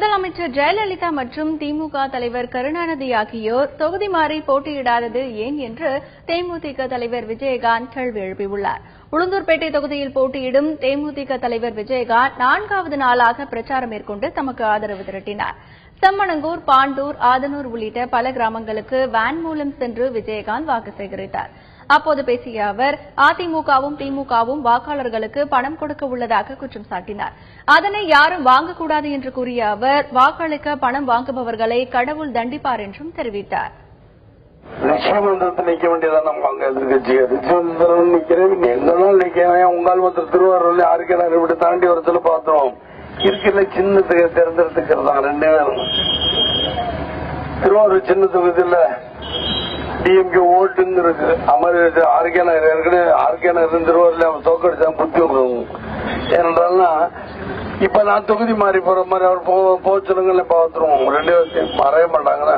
முதலமைச்சர் ஜெயலலிதா மற்றும் திமுக தலைவர் கருணாநிதி ஆகியோர் தொகுதி மாறி போட்டியிடாதது ஏன் என்று தேமுதிக தலைவர் விஜயகாந்த் கேள்வி எழுப்பியுள்ளார். உளுந்தூர்பேட்டை தொகுதியில் போட்டியிடும் தேமுதிக தலைவர் விஜயகாந்த் 4வது நாளாக பிரச்சாரம் மேற்கொண்டு தமக்கு ஆதரவு திரட்டினார். செம்மணங்கூர், பாண்டூர், ஆதனூர் உள்ளிட்ட பல கிராமங்களுக்கு வேன் மூலம் சென்று விஜயகாந்த் வாக்கு சேகரித்தார். அப்போது பேசிய அவர், அதிமுகவும் திமுகவும் வாக்காளர்களுக்கு பணம் கொடுக்க உள்ளதாக குற்றம் சாட்டினார். அதனை யாரும் வாங்கக்கூடாது என்று கூறிய அவர், வாக்களிக்க பணம் வாங்குபவர்களை கடவுள் தண்டிப்பார் என்றும் தெரிவித்தார். நிச்சயமன்றத்தில் நிக்க வேண்டியதான் நம்ம அங்க எதிர்கட்சி நிச்சயமன்றம் நிக்கிறேன். எங்கனாலும் நிக்கிறேன். உங்கால் மொத்தம் திருவாரூர்ல ஆர்கனர் இப்படி தாண்டி வரத்துல பார்த்தோம். இருக்கிற சின்னத்துக்கு தேர்ந்தெடுத்துக்கிறதா 2 பேரும். திருவாரூர் சின்ன தொகுதியில் டிஎம்கே ஓட்டுன்னு இருக்கு. அமர் ஆர்கனர் திருவாரூர்ல அவன் தோக்கடிச்சான் புத்தி விடுறோம். ஏனென்றால்னா இப்ப நான் தொகுதி மாறி போற மாதிரி அவர் போச்சுருங்கன்னு பாத்துருவோம். 2 பேர்த்தையும் மறைய மாட்டாங்கன்னா